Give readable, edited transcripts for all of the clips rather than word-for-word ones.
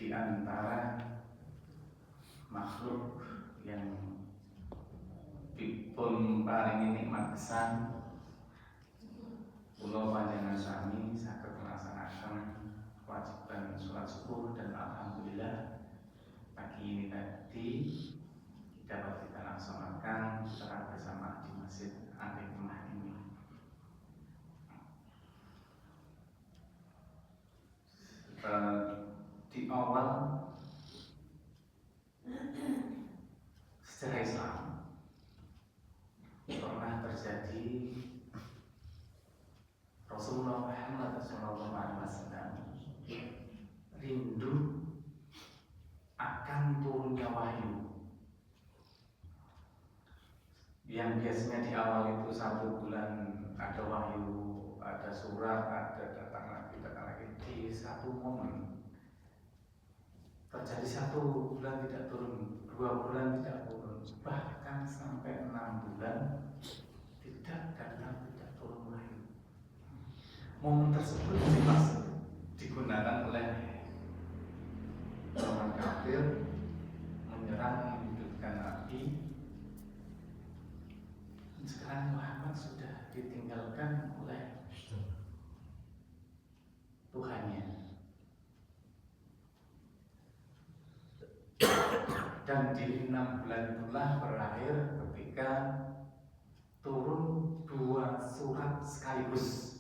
di antara makhluk yang dipun paringi nikmat kesan kula panjenengan sami saged melaksanaken kewajiban sholat subuh, dan alhamdulillah pagi ini tadi dapat kita laksanakan secara bersama di Masjid Al-Hikmah ini. Di awal sejarah Islam pernah terjadi Rasulullah Muhammad SAW rindu akan turunnya wahyu yang biasanya di awal itu 1 bulan ada wahyu, ada surat, ada datang lagi di satu momen terjadi 1 bulan tidak turun, 2 bulan tidak turun, bahkan sampai 6 bulan tidak turun wahyu. Momen tersebut digunakan oleh orang kafir menyerang menghidupkan Nabi. Sekarang Muhammad sudah ditinggalkan oleh Tuhannya, dan di 6 bulan itulah berakhir ketika turun 2 surat sekaligus,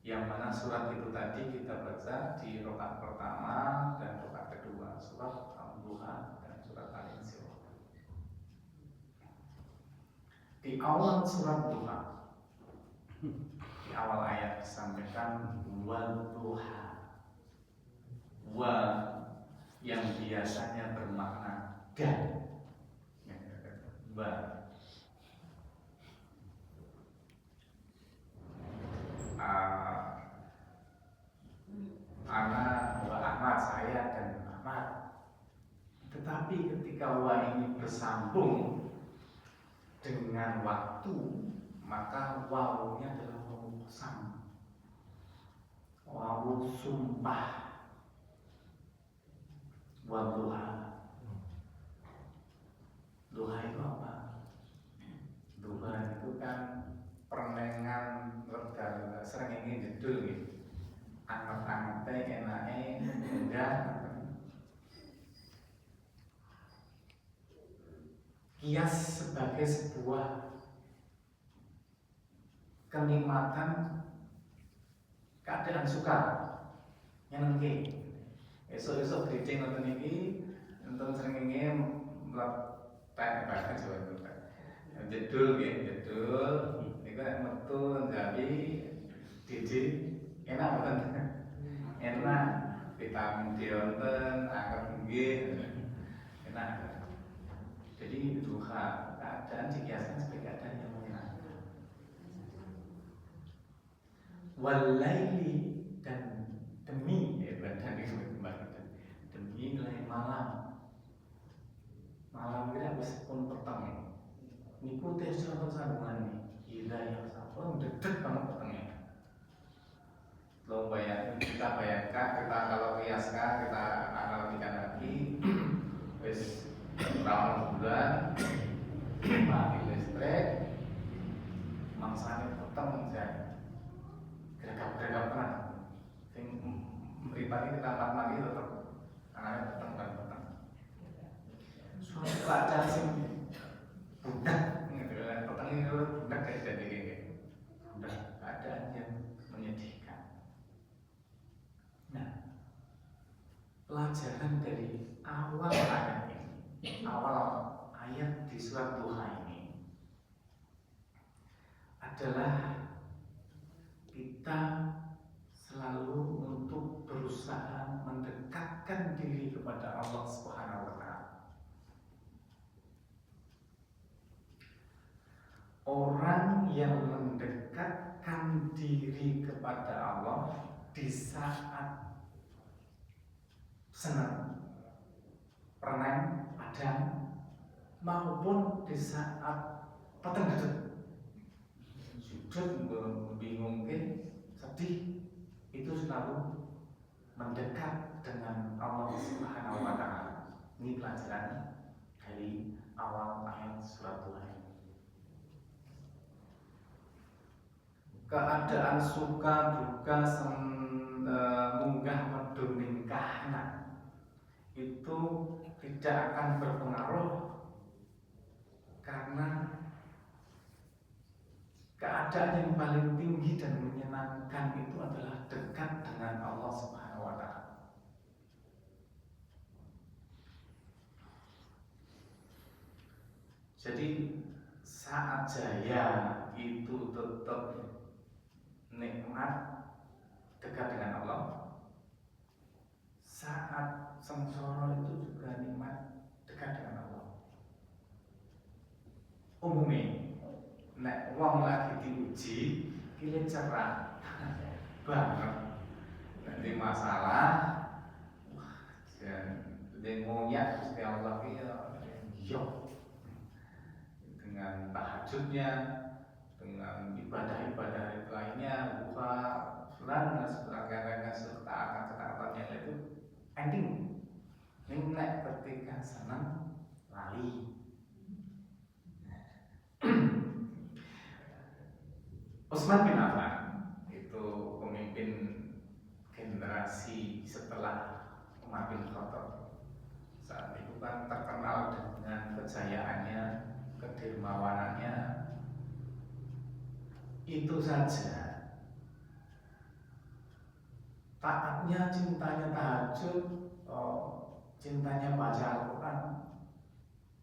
yang mana surat itu tadi kita baca di rakaat pertama dan rakaat kedua, surat Al-Duha dan surat Al-Insyirah. Di awal surat Duha, di awal ayat disampaikan wal duha, wa yang biasanya bermakna dan, wa. Anak wa Ahmad, saya dan Ahmad. Tetapi ketika wa ini bersambung dengan waktu, maka wawunya adalah wawu qasam, wawu sumpah. Wa duha, duha itu apa? Duha itu kan permengan rega sering ingin jedul gitu, anget-angetnya enaknya enggak. Kias sebagai sebuah kenikmatan, keadaan suka yang nengke. Esok-esok gede nonton ini, nonton sering ingin melakukan bahkan coba jedul gitu, jedul. Itu metu jadi didik enak banget, enak vitamin D wonten, angkat nggih enak. Jadi duha keadaan dikiaskan sebagai keadaan yang menyenangkan. Walaili, dan demi demi nilai malam. Malam kita meskipun petang niku teh sampun sambungan hidayah sampun dedet banget petangnya. Kita bayangkan, kita kalau kiaskan, kita analogikan lagi, wis tahun bulan mati listrik, mangsane peteng jan geragap-geragap tenang. Sing mripate kita mati tetep anane peteng kan peteng. Suatu pelajar sing budak ngene peteng itu budak kayak jadi kayak budak, keadaan yang menyedihkan. Nah, pelajaran dari awal ayat ini, awal ayat di surat Duha ini adalah kita selalu untuk berusaha mendekatkan diri kepada Allah Subhanahu wa Ta'ala. Orang yang mendekatkan diri kepada Allah di saat senang, pernah ada, maupun di saat peteng gedut, sujud membingungkan, sedih, itu selalu mendekat dengan Allah Subhanahu wa taala. Ini pelajaran dari awal ayat surat Tuhan. Keadaan suka duka munggah medun ningkahna itu tidak akan berpengaruh, karena keadaan yang paling tinggi dan menyenangkan itu adalah dekat dengan Allah Subhanahu wa taala. Jadi saat jaya itu tetap nikmat dekat dengan Allah. Saat sengsara itu juga nikmat dekat dengan Allah. Umumnya nek wong lagi diuji, pilih cerah banget. Nanti masalah, dan ngoyak Gusti Allah yo dengan tahajudnya, dengan ibadah-ibadah lainnya, buka bulan dan sebagainya, serta akan ketaatan yang itu ending. Ini nek ketika senang lali. Utsman bin Affan itu pemimpin generasi setelah Umar bin Khattab. Saat itu kan terkenal dengan kejayaannya, kedermawanannya. Itu saja taatnya, cintanya tahajud, cintanya baca Al-Quran.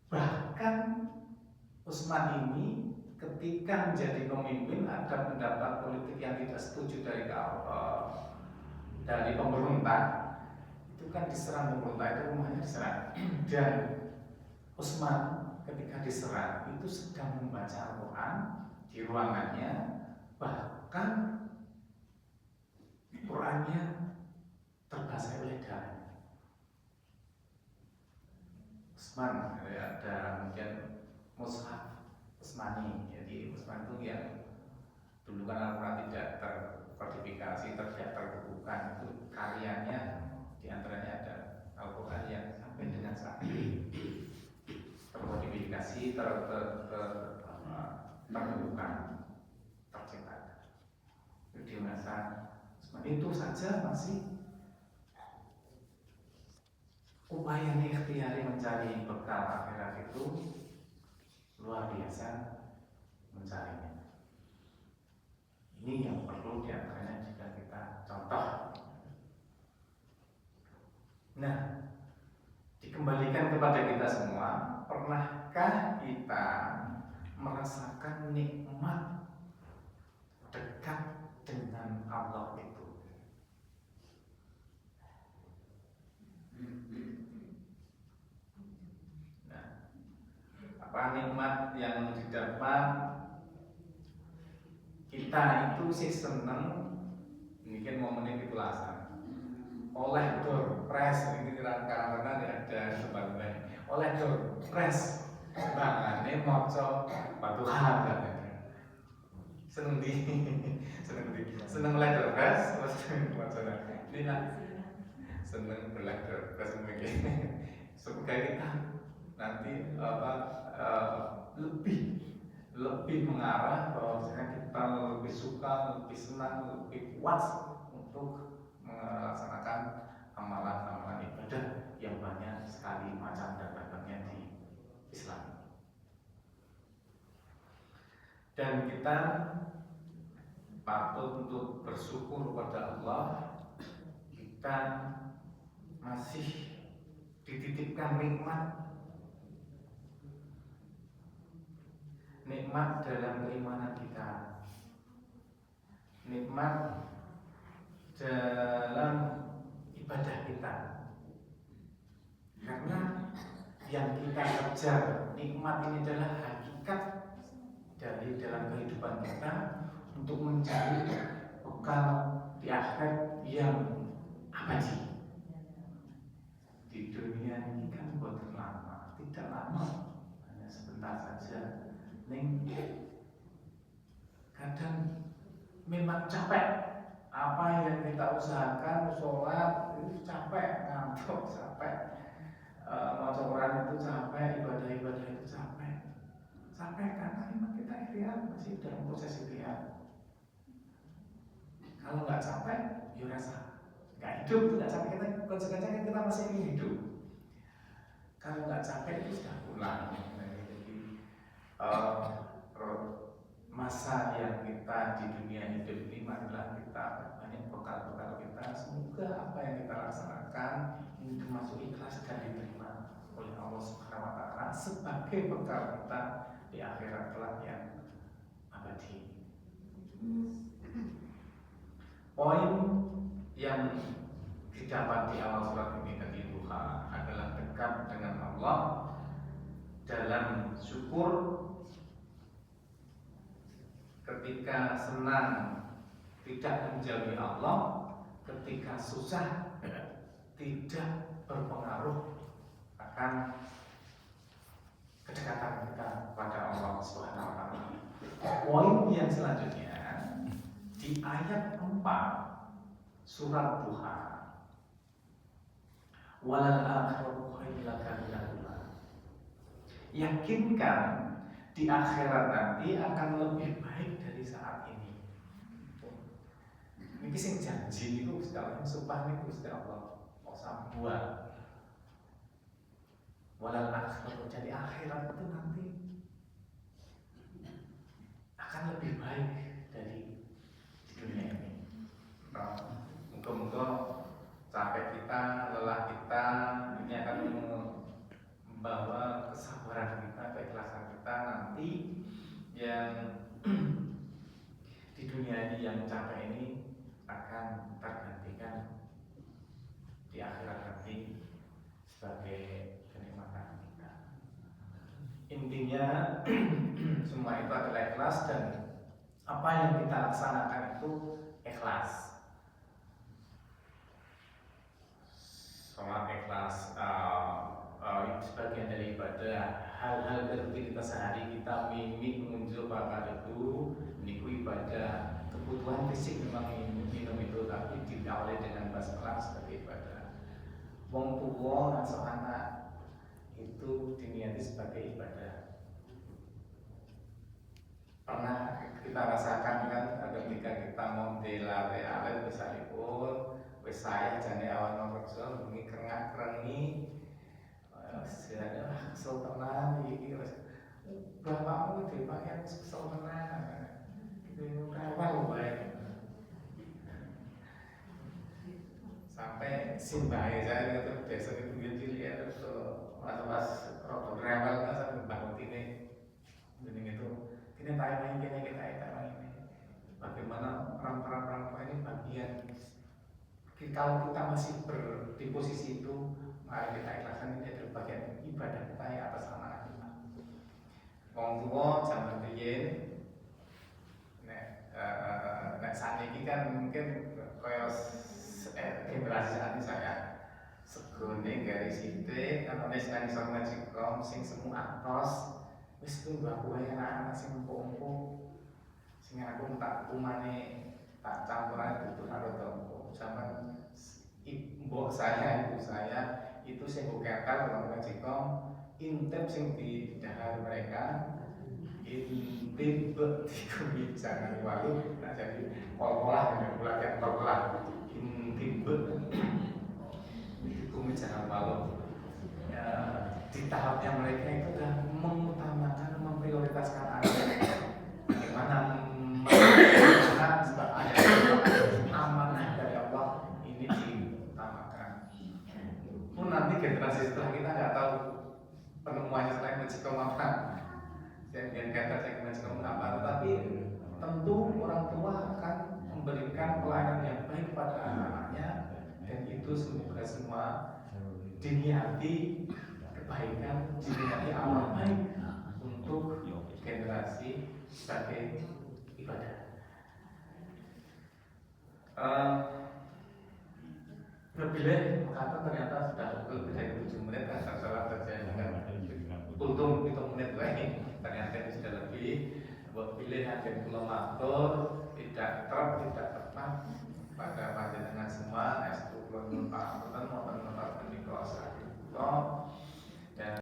Bahkan Utsman ini ketika menjadi pemimpin ada pendapat politik yang tidak setuju dari pemerintah, itu kan diserang pemerintah, itu rumahnya diserang. Dan Utsman ketika diserang itu sedang membaca Al-Quran di ruangannya, bahkan Qurannya terbasahi oleh darah. Utsman ada mungkin mushaf Utsmani. Jadi Utsman itu yang dulu kan Al-Quran tidak terkodifikasi, tidak terbukukan, itu karyanya diantaranya ada Al-Quran yang sampai dengan saat ini terkodifikasi, terbukukan, tercetak. Di masa itu saja masih upaya ikhtiari mencari bekal akhirat itu luar biasa mencarinya. Ini yang perlu diantaranya jika kita contoh. Nah, dikembalikan kepada kita semua, pernahkah kita merasakan nikmat dekat dengan Allah itu? Nah, apa nikmat yang didapat? Kita itu sih seneng, mungkin momennya ditulasan oleh doorpress, ini karena ada sebagian oleh doorpress bangane maca Fatihah katanya. Seneng oleh doorpress maca ini lah, seneng oleh doorpress mungkin sebagai kita nanti lebih mengarah bahwa kita lebih suka, lebih senang, lebih puas untuk melaksanakan amalan-amalan ibadah yang banyak sekali macam dan beragamnya di Islam. Dan kita patut untuk bersyukur kepada Allah, kita masih dititipkan nikmat dalam keimanan kita, nikmat dalam ibadah kita. Karena yang kita kejar, nikmat ini adalah hakikat dari dalam kehidupan kita untuk mencari bekal di akhirat yang abadi. Di dunia ini kan bukan lama, tidak lama, hanya sebentar saja. Kadang memang capek apa yang kita usahakan, sholat capek, ngantuk, capek, mau Quran itu capek, ibadah-ibadah itu capek karena memang kita ikhtiar, masih dalam proses ikhtiar. Kalau nggak capek, ya rasa nggak hidup, nggak capek, kita konsekuensinya kita masih ingin hidup. Kalau nggak capek itu sudah pulang. Jadi masa yang kita di dunia hidup ini, marilah kita banyak bekal-bekal kita. Semoga apa yang kita laksanakan ini termasuk ikhlas dan diterima oleh Allah Subhanahu Wa Taala sebagai bekal kita di akhirat kelak yang abadi. Poin yang didapat di awal surat ini tadi Duha adalah dekat dengan Allah dalam syukur, ketika senang tidak menjauhi Allah, ketika susah tidak berpengaruh akan kedekatan kita pada Allah Subhanahu Wa Taala. Poin yang selanjutnya di ayat 4 surat Duha, walal akhiratu khairul laka minal ula. Yakinkan di akhirat nanti akan lebih baik dari saat ini. Ini sing janji itu sekarang sumpah itu sudah Allah mau buat. Walal akhiratu, jadi akhirat itu nanti akan lebih baik dari di dunia ini. Moga-moga capek kita, lelah kita ini akan membawa kesabaran kita, keikhlasan kita nanti yang di dunia ini yang capek ini akan tergantikan di akhirat nanti sebagai kenikmatan kita. Intinya semua itu adalah ikhlas, dan apa yang kita laksanakan itu ikhlas. Sholat ikhlas, sebagian dari ibadah. Hal-hal rutinitas sehari kita mimik mengunjul bakal itu ibadah. Kebutuhan fisik memang minum itu, tapi diawali dengan basmalah sebagai ibadah. Wong tua atau anak itu diniati sebagai ibadah. Pernah kita rasakan kan ketika kita mau delare misalipun wis saya jane awan kerja bengi krengak-krengi sedaya kesel tenan iki wis bapakmu dipakaian kesel tenan itu rewel wae sampai simbahe saya itu biasa itu cilik ya terus pas rada rewel kan sampai bangun ini itu ini tayangan ini bagaimana orang tua ini bagian kalau kita masih di posisi itu, mari kita ikhlaskan ini adalah bagian ibadah kita yang atas amanah kita. Wong tua zaman biyen nek saniki kan mungkin kaya generasi saat ini saya segone gawe sithik ana wis nang iso ngaji kom sing semu atos wis tunggu aku anak-anak sing empuk-empuk sing aku tak umane tak campuran butuh karo tompo. Zaman ibu saya itu sing bukan kalau ngaji kom intip sing di dahar mereka intip di jangan walu tak jadi kol-kolah dengan belajar kol-kolah intip di jangan walu ya, di tahapnya mereka itu sudah mengutamakan memprioritaskan anak bagaimana sebab ada amanah dari Allah ini diutamakan. Pun nanti generasi setelah kita nggak tahu penemuannya selain mencikom apa, yang kata saya mencikom apa, tetapi tentu orang tua akan memberikan pelayanan yang baik pada anak-anaknya, dan itu semoga semua diniati kebaikan, diniati amal baik untuk generasi sebagai ibadah. Lebih kata ternyata sudah lebih dari 7 menit asal salah terjadi untung 7 menit lagi ternyata ini sudah lebih. Buat pilih hakim pulau matur tidak tepat pada panjenengan semua. Estu pulau